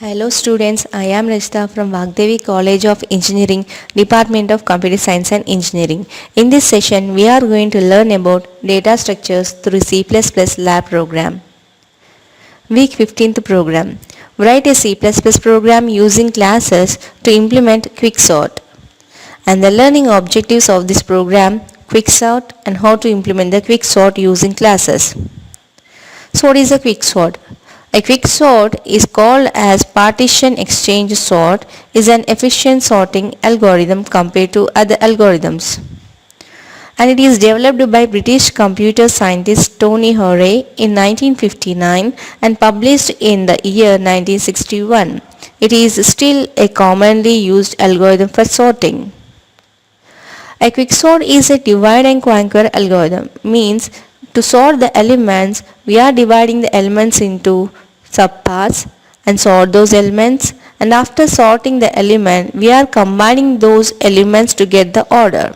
Hello students, I am Rajita from Vagdevi College of Engineering, Department of Computer Science and Engineering. In this session, we are going to learn about data structures through C++ lab program. Week 15th program. Write a C++ program using classes to implement quicksort. And the learning objectives of this program, quicksort and how to implement the quicksort using classes. So what is a quicksort? A quicksort is called as partition exchange sort is an efficient sorting algorithm compared to other algorithms. And it is developed by British computer scientist Tony Hoare in 1959 and published in the year 1961. It is still a commonly used algorithm for sorting. A quicksort is a divide and conquer algorithm, means to sort the elements, we are dividing the elements into subparts and sort those elements, and after sorting the element, we are combining those elements to get the order.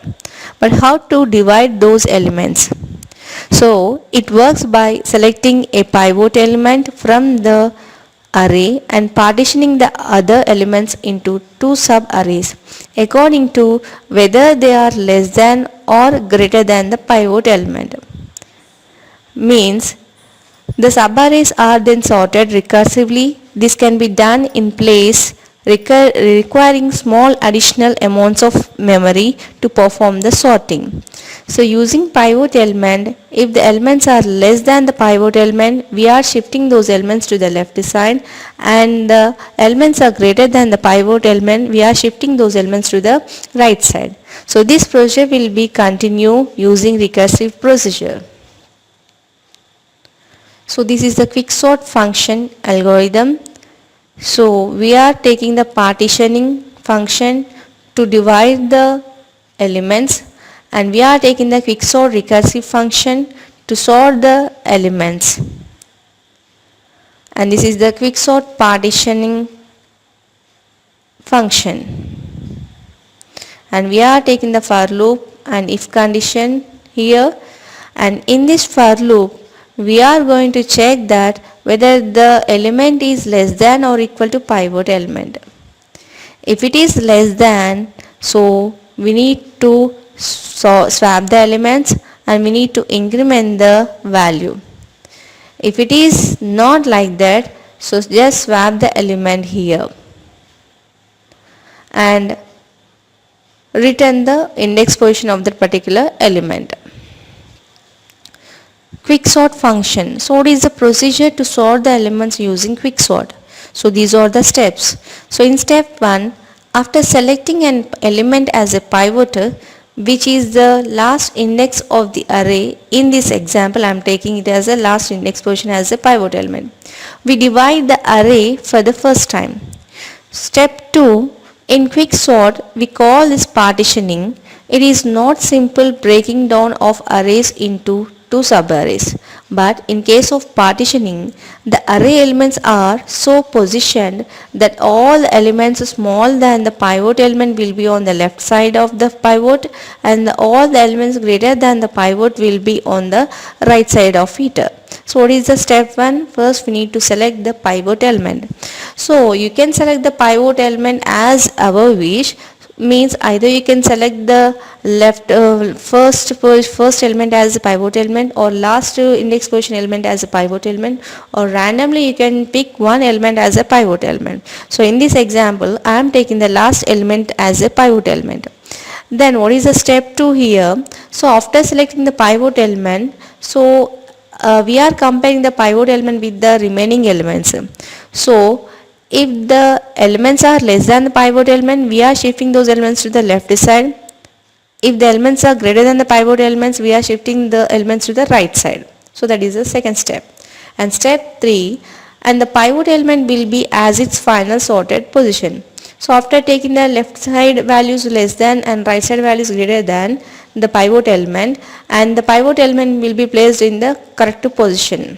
But how to divide those elements? So it works by selecting a pivot element from the array and partitioning the other elements into two sub-arrays according to whether they are less than or greater than the pivot element. Means the subarrays are then sorted recursively. This can be done in place requiring small additional amounts of memory to perform the sorting. So using pivot element, if the elements are less than the pivot element, we are shifting those elements to the left side, and the elements are greater than the pivot element, we are shifting those elements to the right side. So this procedure will be continue using recursive procedure. So this is the quicksort function algorithm. So we are taking the partitioning function to divide the elements, and we are taking the quicksort recursive function to sort the elements. And this is the quicksort partitioning function. And we are taking the for loop and if condition here, and in this for loop we are going to check that whether the element is less than or equal to pivot element. If it is less than, so we need to swap the elements and we need to increment the value. If it is not like that, so just swap the element here and return the index position of that particular element. Quicksort function. So what is the procedure to sort the elements using quicksort? So these are the steps. So in step 1, after selecting an element as a pivot, which is the last index of the array, in this example I am taking it as a last index position as a pivot element, we divide the array for the first time. Step 2, in quicksort we call this partitioning. It is not simple breaking down of arrays into two subarrays, but in case of partitioning, the array elements are so positioned that all the elements smaller than the pivot element will be on the left side of the pivot, and all the elements greater than the pivot will be on the right side of it. So what is the step 1? First we need to select the pivot element. So you can select the pivot element as our wish, means either you can select the left first element as a pivot element, or last index position element as a pivot element, or randomly you can pick one element as a pivot element. So in this example I am taking the last element as a pivot element. Then what is the step 2 here? So after selecting the pivot element, so we are comparing the pivot element with the remaining elements. So if the elements are less than the pivot element, we are shifting those elements to the left side. If the elements are greater than the pivot elements, we are shifting the elements to the right side. So that is the second step. And step 3, and the pivot element will be as its final sorted position. So after taking the left side values less than and right side values greater than the pivot element, and the pivot element will be placed in the correct position.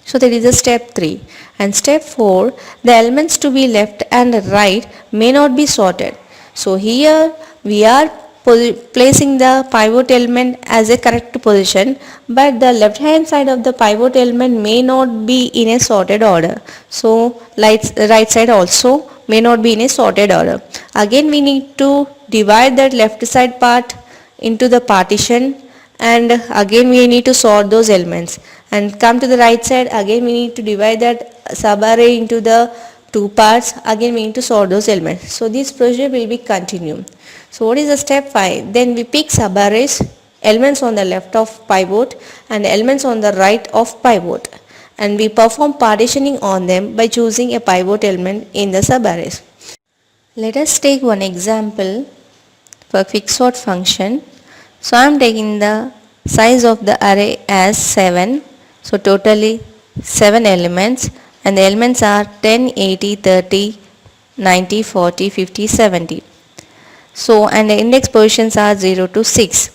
So that is the step 3. And step 4, the elements to be left and right may not be sorted. So here we are placing the pivot element as a correct position, but the left hand side of the pivot element may not be in a sorted order. So right side also may not be in a sorted order. Again we need to divide that left side part into the partition, and again we need to sort those elements, and come to the right side, again we need to divide that subarray into the two parts, again we need to sort those elements. So this procedure will be continued. So what is the step 5? Then we pick subarrays, elements on the left of pivot and elements on the right of pivot, and we perform partitioning on them by choosing a pivot element in the subarrays. Let us take one example for quicksort function. So I am taking the size of the array as 7. So totally 7 elements, and the elements are 10, 80, 30, 90, 40, 50, 70. So and the index positions are 0 to 6.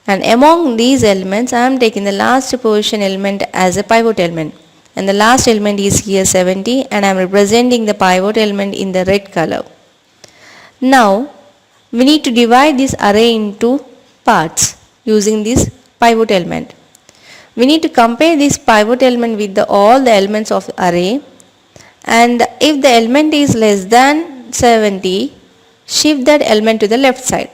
And among these elements I am taking the last position element as a pivot element. And the last element is here 70, and I am representing the pivot element in the red color. Now we need to divide this array into parts using this pivot element. We need to compare this pivot element with all the elements of the array, and if the element is less than 70, shift that element to the left side.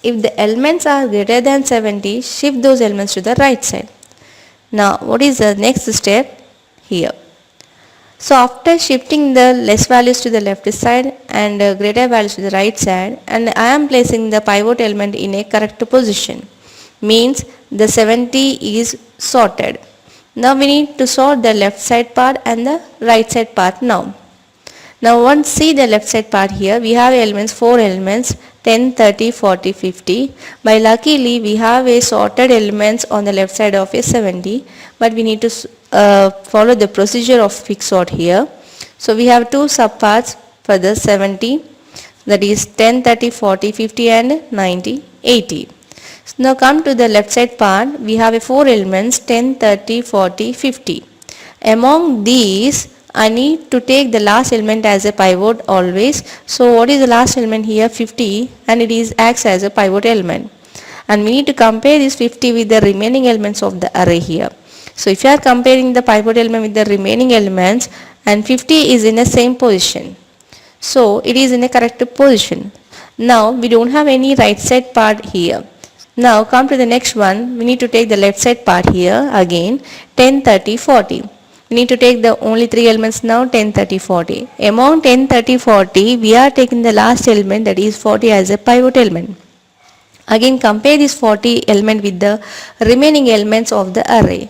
If the elements are greater than 70, shift those elements to the right side. Now what is the next step here? So after shifting the less values to the left side and greater values to the right side, and I am placing the pivot element in a correct position, means the 70 is sorted. Now we need to sort the left side part and the right side part now. Now once see the left side part here, we have elements, 4 elements, 10, 30, 40, 50. By luckily we have a sorted elements on the left side of a 70, but we need to follow the procedure of quicksort here. So we have two subparts for the 70, that is 10, 30, 40, 50 and 90, 80. So now come to the left side part, we have a 4 elements, 10, 30, 40, 50. Among these I need to take the last element as a pivot always. So what is the last element here? 50, and it is acts as a pivot element. And we need to compare this 50 with the remaining elements of the array here. So if you are comparing the pivot element with the remaining elements, and 50 is in the same position, so it is in a correct position. Now we don't have any right side part here. Now come to the next one, we need to take the left side part here again, 10, 30, 40. We need to take the only 3 elements now, 10, 30, 40. Among 10, 30, 40, we are taking the last element, that is 40, as a pivot element. Again compare this 40 element with the remaining elements of the array.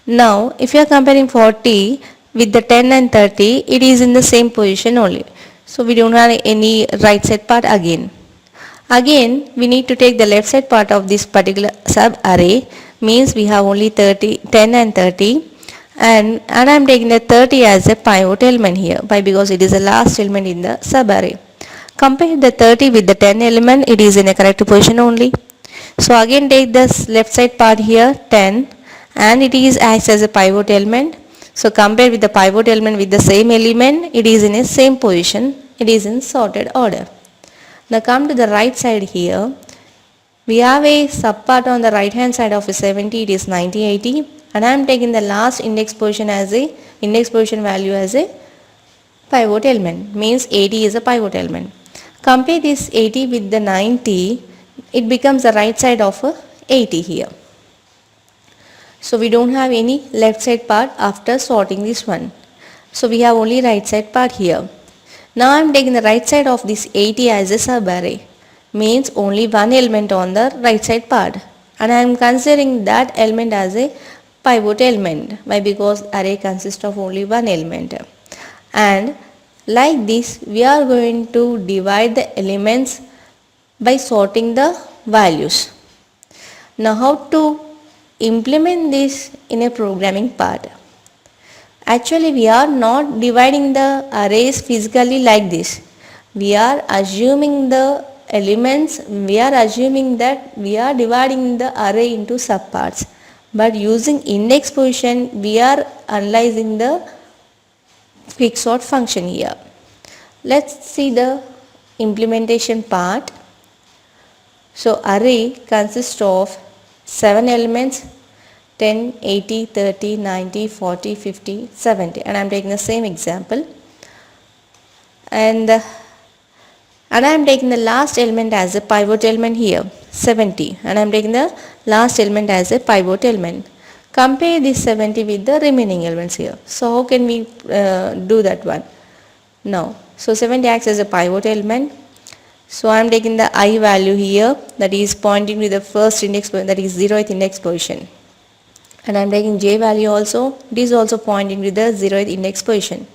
Now if you are comparing 40 with the 10 and 30, it is in the same position only. So we don't have any right side part again. Again we need to take the left side part of this particular sub array, means we have only 30, 10 and 30. And I am taking the 30 as a pivot element here, because it is the last element in the subarray. Compare the 30 with the 10 element, it is in a correct position only. So again take this left side part here, 10, and it is acts as a pivot element. So compare with the pivot element with the same element, it is in a same position, it is in sorted order. Now come to the right side here, we have a subpart on the right hand side of a 70, it is 90, 80. And I am taking the last index position value as a pivot element, means 80 is a pivot element. Compare this 80 with the 90, it becomes the right side of a 80 here. So we don't have any left side part after sorting this one. So we have only right side part here. Now I am taking the right side of this 80 as a subarray, means only one element on the right side part, and I am considering that element as a pivot element. Why? Because array consists of only one element. And like this we are going to divide the elements by sorting the values. Now how to implement this in a programming part? Actually we are not dividing the arrays physically like this. We are assuming the elements, we are assuming that we are dividing the array into subparts. But using index position, we are analyzing the quicksort function here. Let's see the implementation part. So array consists of 7 elements, 10, 80, 30, 90, 40, 50, 70, and I am taking the same example. And I am taking the last element as a pivot element here, 70, and I am taking the last element as a pivot element. Compare this 70 with the remaining elements here. So how can we do that one? Now, so 70 acts as a pivot element. So I am taking the I value here, that is pointing to the first index, that is 0th index position. And I am taking j value also, it is also pointing to the 0th index position.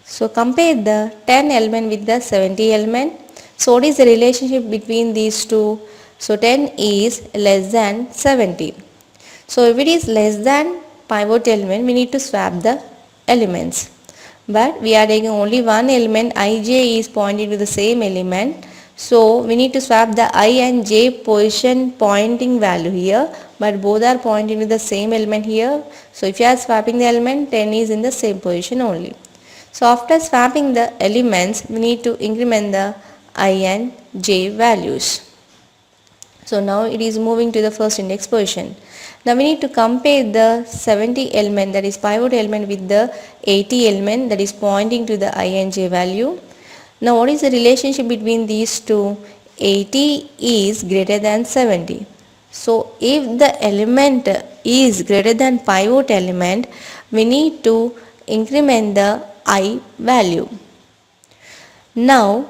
So compare the 10 element with the 70 element. So what is the relationship between these two? So 10 is less than 70. So if it is less than pivot element, we need to swap the elements. But we are taking only one element, ij is pointing to the same element. So we need to swap the I and j position pointing value here, but both are pointing to the same element here. So if you are swapping the element, 10 is in the same position only. So after swapping the elements, we need to increment the I and j values. So now it is moving to the first index position. Now we need to compare the 70 element, that is pivot element, with the 80 element, that is pointing to the I and j value. Now what is the relationship between these two? 80 is greater than 70. So if the element is greater than pivot element, we need to increment the I value. Now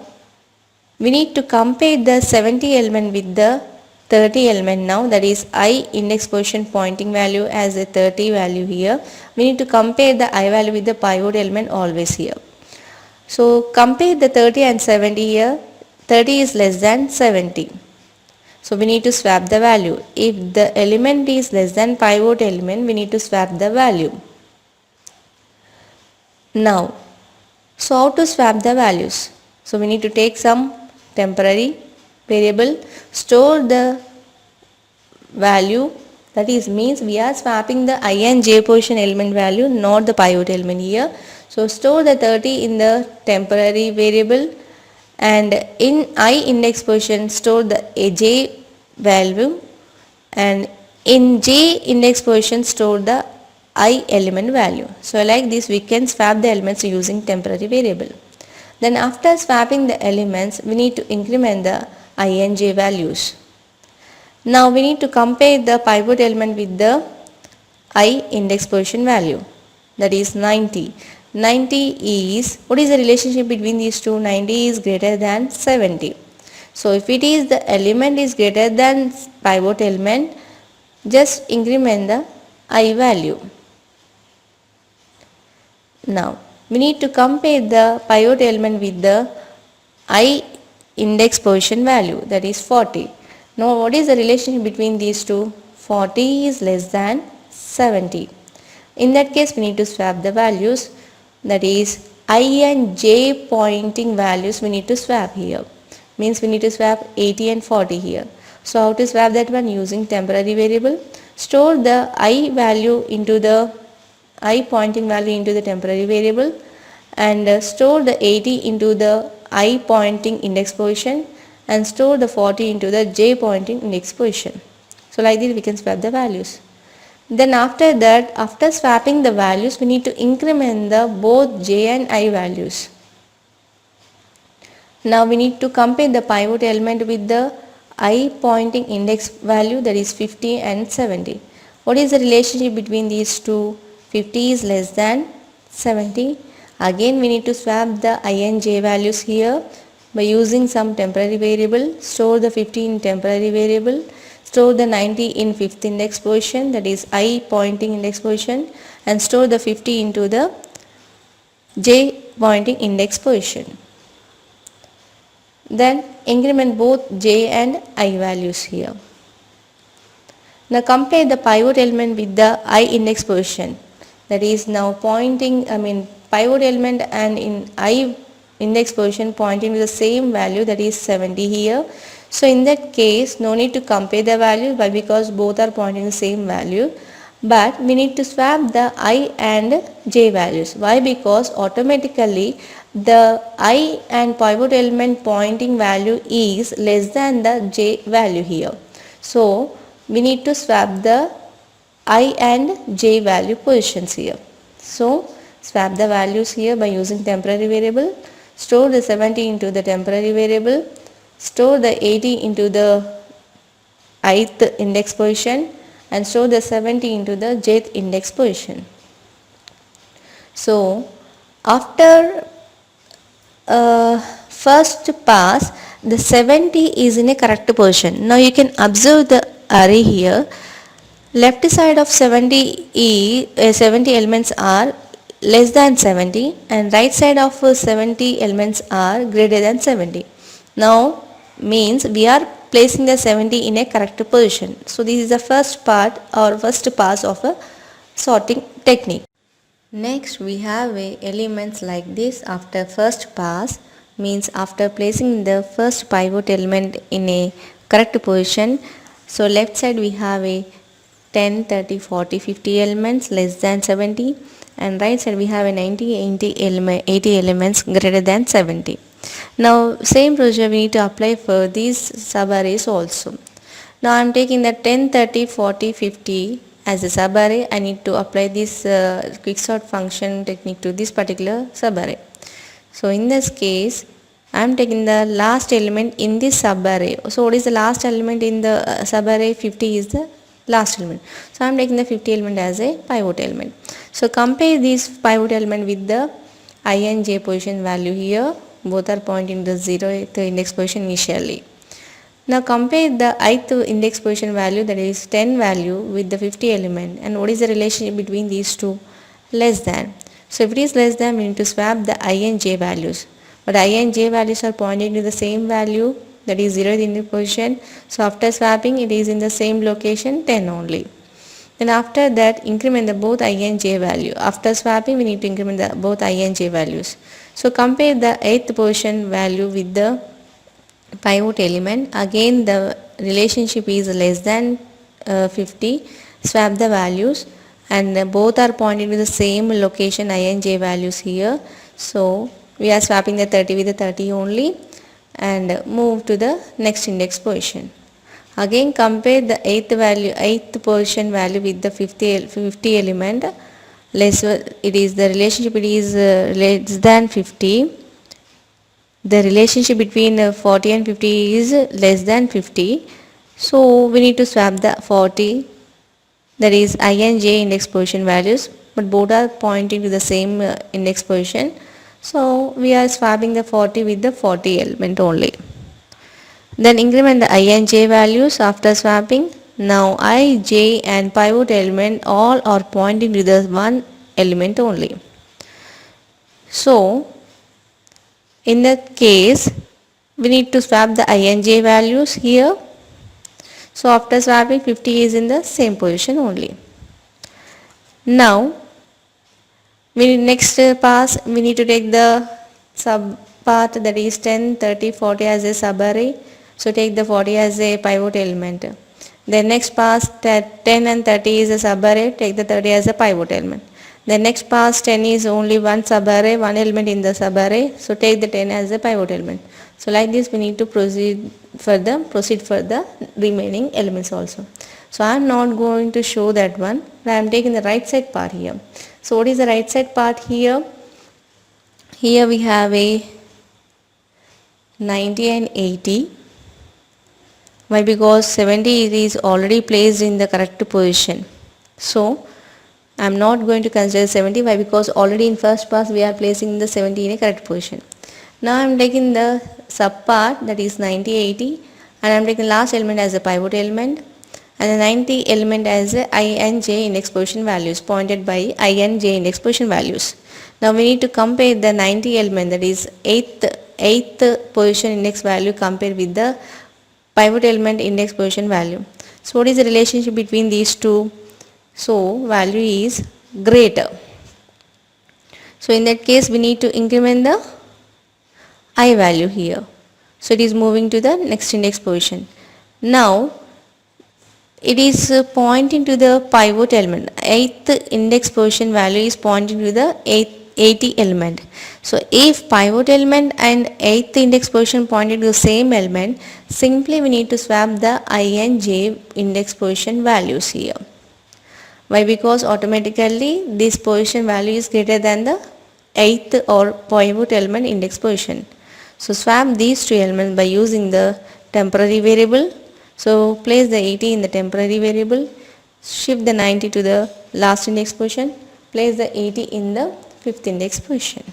we need to compare the 70 element with the 30 element now, that is I index position pointing value as a 30 value here. We need to compare the I value with the pivot element always here. So compare the 30 and 70 here. 30 is less than 70. So we need to swap the value. If the element is less than pivot element, we need to swap the value. Now, so how to swap the values? So we need to take some temporary variable, store the value, that is means we are swapping the I and j position element value, not the pivot element here. So store the 30 in the temporary variable, and in I index position store the j value, and in j index position store the I element value. So like this we can swap the elements using temporary variable. Then after swapping the elements, we need to increment the I and j values. Now we need to compare the pivot element with the I index position value, that is 90. 90 is, what is the relationship between these two? 90 is greater than 70. So if it is the element is greater than pivot element, just increment the I value. Now we need to compare the pivot element with the I index position value, that is 40. Now what is the relationship between these two? 40 is less than 70. In that case we need to swap the values, that is I and j pointing values we need to swap here. Means we need to swap 80 and 40 here. So how to swap that one? Using temporary variable. Store the I value into the I pointing value into the temporary variable, and store the 80 into the I pointing index position, and store the 40 into the j pointing index position. So like this we can swap the values. Then after that, after swapping the values, we need to increment the both j and I values. Now we need to compare the pivot element with the I pointing index value, that is 50 and 70. What is the relationship between these two? 50 is less than 70. Again we need to swap the I and j values here by using some temporary variable. Store the 50 in temporary variable, store the 90 in 5th index position, that is I pointing index position, and store the 50 into the j pointing index position. Then increment both j and I values here. Now compare the pivot element with the I index position, that is now pointing, pivot element and in I index position pointing to the same value, that is 70 here. So in that case no need to compare the values, but because both are pointing the same value, but we need to swap the I and j values. Why? Because automatically the I and pivot element pointing value is less than the j value here. So we need to swap the I and j value positions here. So swap the values here by using temporary variable, store the 70 into the temporary variable, store the 80 into the ith index position and store the 70 into the jth index position. So after first pass, the 70 is in a correct position. Now you can observe the array here. Left side of 70 elements are less than 70 and right side of 70 elements are greater than 70. Now means we are placing the 70 in a correct position. So this is the first part or first pass of a sorting technique. Next we have elements like this after first pass, means after placing the first pivot element in a correct position. So left side we have a 10, 30, 40, 50 elements less than 70 and right side we have a 90, 80 elements greater than 70. Now same procedure we need to apply for these subarrays also. Now I am taking the 10, 30, 40, 50 as a subarray. I need to apply this quicksort function technique to this particular subarray. So in this case I am taking the last element in this subarray. So what is the last element in the subarray? 50 is the last element. So I am taking the 50 element as a pivot element. So compare this pivot element with the I and j position value here. Both are pointing to the 0th index position initially. Now compare the ith index position value, that is 10 value, with the 50 element, and what is the relationship between these two? Less than. So if it is less than, we need to swap the I and j values. But I and j values are pointing to the same value, that is 0th index position. So after swapping, it is in the same location, 10 only. Then after that, increment the both I and j value. After swapping, we need to increment the both I and j values. So compare the 8th position value with the pivot element. Again the relationship is less than 50. Swap the values and both are pointing to the same location I and j values here. So we are swapping the 30 with the 30 only and move to the next index position. Again compare the 8th position value with the 50 element. It is the relationship, it is less than 50. The relationship between 40 and 50 is less than 50. So we need to swap the 40, that is I and j index position values, but both are pointing to the same index position. So we are swapping the 40 with the 40 element only. Then increment the I and j values after swapping. Now I, j and pivot element all are pointing to the one element only. So in that case, we need to swap the I and j values here. So after swapping, 50 is in the same position only. Now, next pass, we need to take the sub part, that is 10, 30, 40 as a subarray. So take the 40 as a pivot element. Then next pass, 10 and 30 is a subarray, take the 30 as a pivot element. The next pass 10 is only one subarray, one element in the subarray, so take the 10 as a pivot element. So like this we need to proceed for the remaining elements also. So I am not going to show that one, but I am taking the right side part here. So what is the right side part here? Here we have a 90 and 80. Why? Because 70 is already placed in the correct position. So I am not going to consider 70. Why? Because already in first pass we are placing the 70 in a correct position. Now I am taking the sub part, that is 90, 80, and I am taking last element as a pivot element and the 90 element as a I and j index position values, pointed by I and j index position values. Now we need to compare the 90 element, that is 8th position index value, compared with the pivot element index position value. So what is the relationship between these two? So value is greater. So in that case we need to increment the I value here. So it is moving to the next index position. Now it is pointing to the pivot element. 8th index position value is pointing to the 80 element. So if pivot element and 8th index position pointed to the same element, simply we need to swap the I and j index position values here. Why? Because automatically this position value is greater than the 8th or pivot element index position. So swap these two elements by using the temporary variable. So place the 80 in the temporary variable, shift the 90 to the last index position, place the 80 in the 5th index position.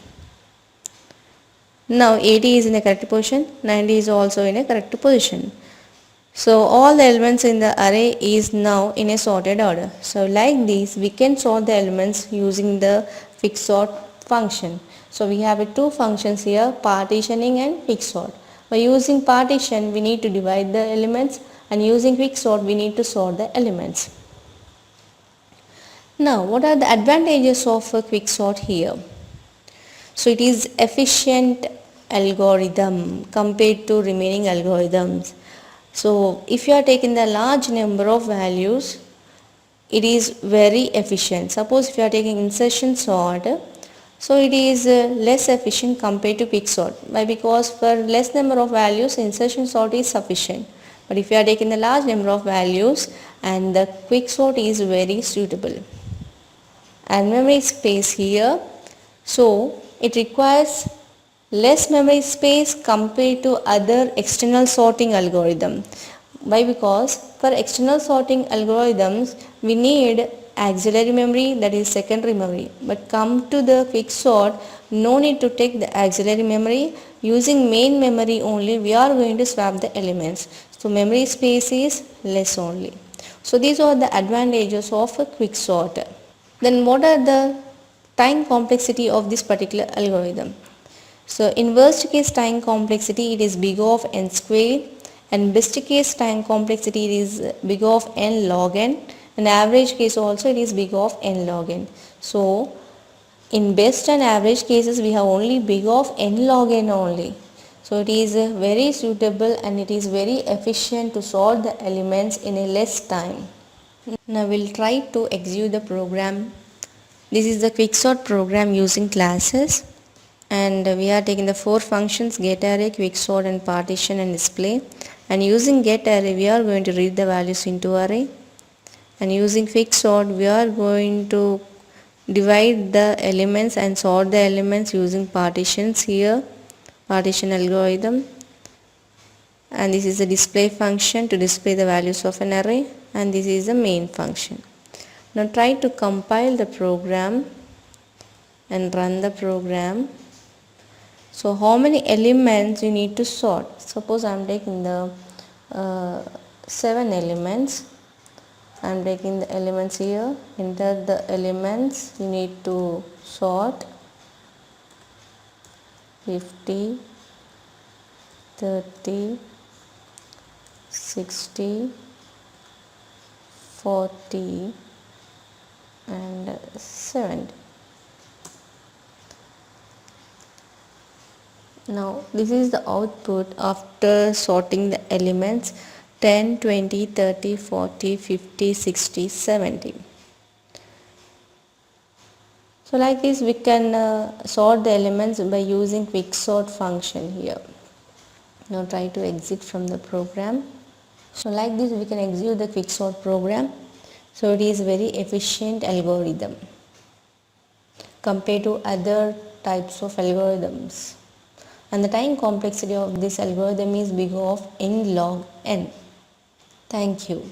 Now 80 is in the correct position, 90 is also in a correct position. So all the elements in the array is now in a sorted order. So like this we can sort the elements using the quicksort function. So we have two functions here, partitioning and quicksort. By using partition we need to divide the elements, and using quicksort we need to sort the elements. Now what are the advantages of a quicksort here? So it is efficient algorithm compared to remaining algorithms. So if you are taking the large number of values, it is very efficient. Suppose if you are taking insertion sort, so it is less efficient compared to quicksort. Why? Because for less number of values insertion sort is sufficient. But if you are taking the large number of values, and the quicksort is very suitable. And memory space here, so it requires less memory space compared to other external sorting algorithm. Why? Because for external sorting algorithms we need auxiliary memory, that is secondary memory, but come to the quicksort, no need to take the auxiliary memory. Using main memory only we are going to swap the elements, so memory space is less only. So these are the advantages of a quicksort. Then what are the time complexity of this particular algorithm? So in worst case time complexity it is big of n square, and best case time complexity it is big of n log n, and average case also it is big of n log n. So in best and average cases we have only big of n log n only. So it is very suitable and it is very efficient to sort the elements in a less time. Now we'll try to execute the program. This is the quicksort program using classes, and we are taking the four functions: get array, quicksort, and partition and display. And using get array we are going to read the values into array, and using quicksort we are going to divide the elements and sort the elements using partitions here, partition algorithm. And this is the display function to display the values of an array, and this is the main function. Now try to compile the program and run the program. So how many elements you need to sort? Suppose I am taking the 7 elements. I am taking the elements here. Enter the elements. You need to sort 50, 30, 60, 40 and 70. Now this is the output after sorting the elements: 10, 20, 30, 40, 50, 60, 70. So like this we can sort the elements by using quicksort function here. Now try to exit from the program. So like this we can execute the quicksort program. So it is very efficient algorithm compared to other types of algorithms, and the time complexity of this algorithm is big of n log n. Thank you.